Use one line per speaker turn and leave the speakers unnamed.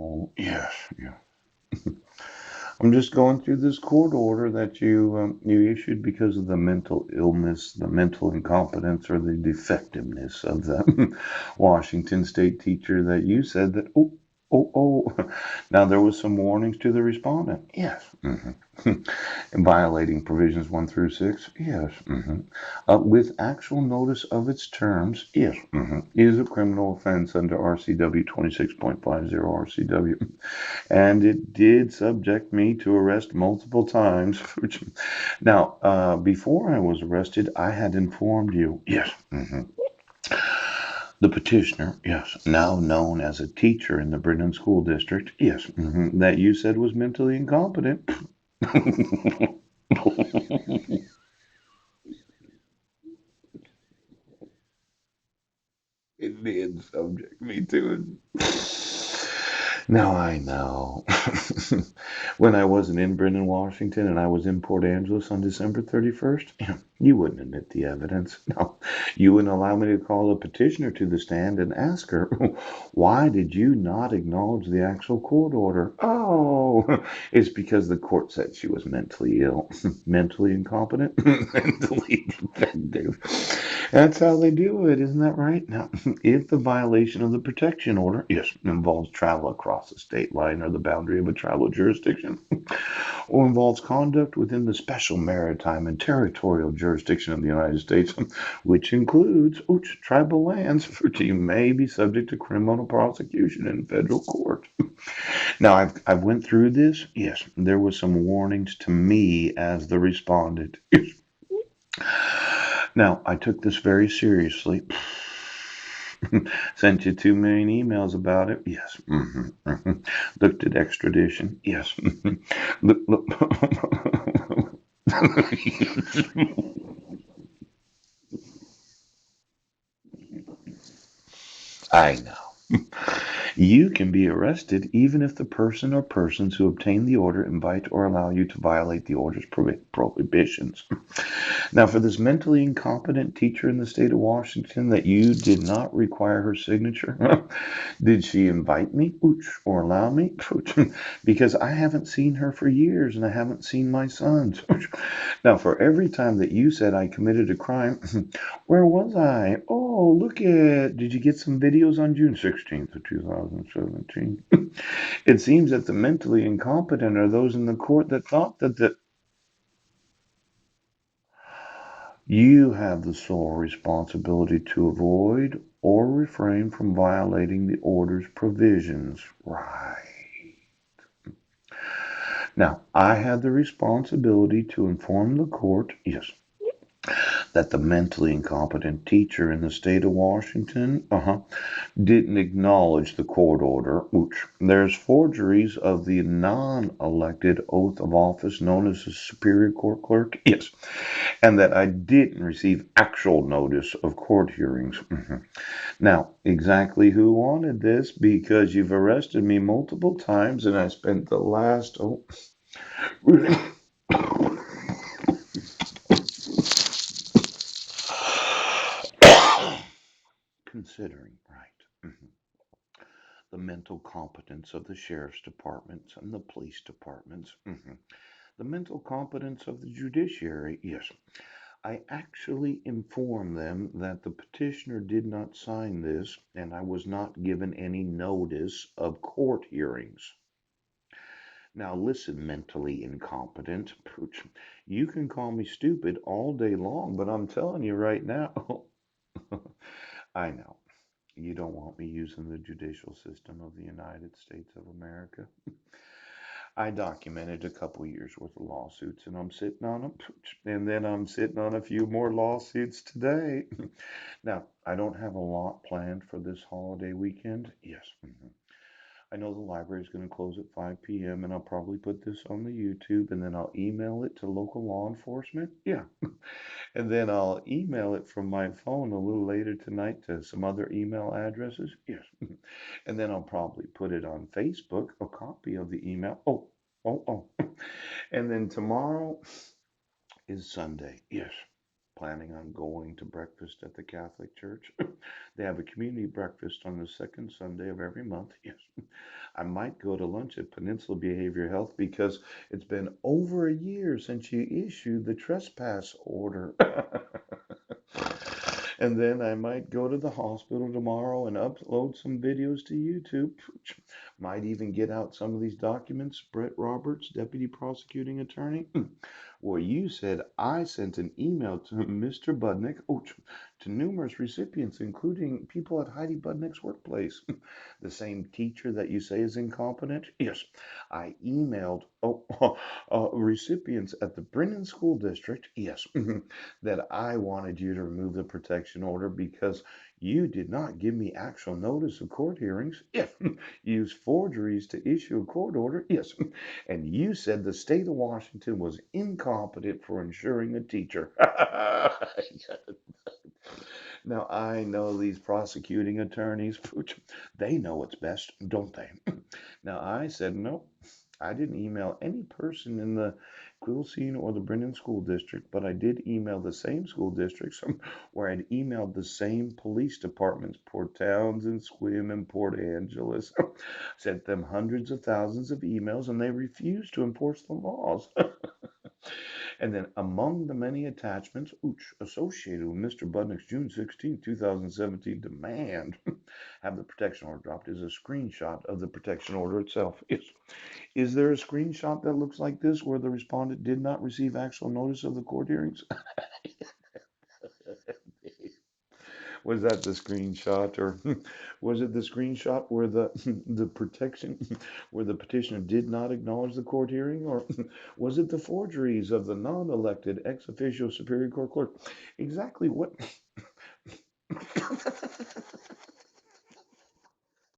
Oh, yes, yeah. I'm just going through this court order that you issued because of the mental illness, the mental incompetence, or the defectiveness of the Washington State teacher that you said that. Oh, oh, oh. Now there was some warnings to the respondent. Yes. Violating provisions 1 through 6. Yes. With actual notice of its terms. Yes. Is a criminal offense under RCW 26.50 RCW. And it did subject me to arrest multiple times. Now, before I was arrested, I had informed you, yes, the petitioner, yes, now known as a teacher in the Brennan School District, yes, that you said was mentally incompetent. It did subject me to it. Now I know. When I wasn't in Brendan, Washington, and I was in Port Angeles on December 31st, you wouldn't admit the evidence. No, you wouldn't allow me to call a petitioner to the stand and ask her, why did you not acknowledge the actual court order? Oh, it's because the court said she was mentally ill, mentally incompetent, mentally defective. That's how they do it, isn't that right? Now, if the violation of the protection order, yes, involves travel across the state line or the boundary of a tribal jurisdiction, or involves conduct within the special maritime and territorial jurisdiction of the United States, which includes tribal lands, which you may be subject to criminal prosecution in federal court. Now, I've went through this. Yes, there was some warnings to me as the respondent. Now, I took this very seriously. Sent you 2 million emails about it. Yes. Looked at extradition. Yes. Look, look. I know. You can be arrested even if the person or persons who obtain the order invite or allow you to violate the order's prohibitions. Now, for this mentally incompetent teacher in the state of Washington that you did not require her signature, did she invite me or allow me? Because I haven't seen her for years and I haven't seen my sons. Now, for every time that you said I committed a crime, where was I? Oh, did you get some videos on June 16th of 2017? It seems that the mentally incompetent are those in the court that thought that you have the sole responsibility to avoid or refrain from violating the order's provisions. Right. Now, I have the responsibility to inform the court, yes, that the mentally incompetent teacher in the state of Washington, didn't acknowledge the court order, which there's forgeries of the non-elected oath of office known as the Superior Court Clerk, yes, and that I didn't receive actual notice of court hearings. Now, exactly who wanted this? Because you've arrested me multiple times and I spent the last, considering, right, the mental competence of the sheriff's departments and the police departments, the mental competence of the judiciary, yes. I actually informed them that the petitioner did not sign this and I was not given any notice of court hearings. Now, listen, mentally incompetent. You can call me stupid all day long, but I'm telling you right now, I know. You don't want me using the judicial system of the United States of America. I documented a couple years worth of lawsuits and I'm sitting on them. And then I'm sitting on a few more lawsuits today. Now, I don't have a lot planned for this holiday weekend. Yes. I know the library is going to close at 5 p.m. and I'll probably put this on the YouTube and then I'll email it to local law enforcement. Yeah. And then I'll email it from my phone a little later tonight to some other email addresses. Yes. And then I'll probably put it on Facebook, a copy of the email. Oh. And then tomorrow is Sunday. Yes. Planning on going to breakfast at the Catholic Church. They have a community breakfast on the second Sunday of every month. Yes. I might go to lunch at Peninsula Behavior Health because it's been over a year since you issued the trespass order. And then I might go to the hospital tomorrow and upload some videos to YouTube. Might even get out some of these documents. Brett Roberts, Deputy Prosecuting Attorney. Well, you said I sent an email to Mr. Budnick, to numerous recipients, including people at Heidi Budnick's workplace. The same teacher that you say is incompetent? Yes, I emailed recipients at the Brennan School District. Yes, that I wanted you to remove the protection order because you did not give me actual notice of court hearings. Yes, used forgeries to issue a court order. Yes, and you said the state of Washington was incompetent for insuring a teacher. Now, I know these prosecuting attorneys, they know what's best, don't they? Now, I said, no, I didn't email any person in the Quilcene or the Brennan School District, but I did email the same school districts where I'd emailed the same police departments, Port Townsend, Sequim, and Port Angeles. Sent them hundreds of thousands of emails, and they refused to enforce the laws. And then among the many attachments associated with Mr. Budnick's June 16, 2017 demand have the protection order dropped is a screenshot of the protection order itself. Is there a screenshot that looks like this where the respondent did not receive actual notice of the court hearings? Was that the screenshot, or was it the screenshot where the the protection where the petitioner did not acknowledge the court hearing, or was it the forgeries of the non-elected ex officio superior court clerk? Exactly what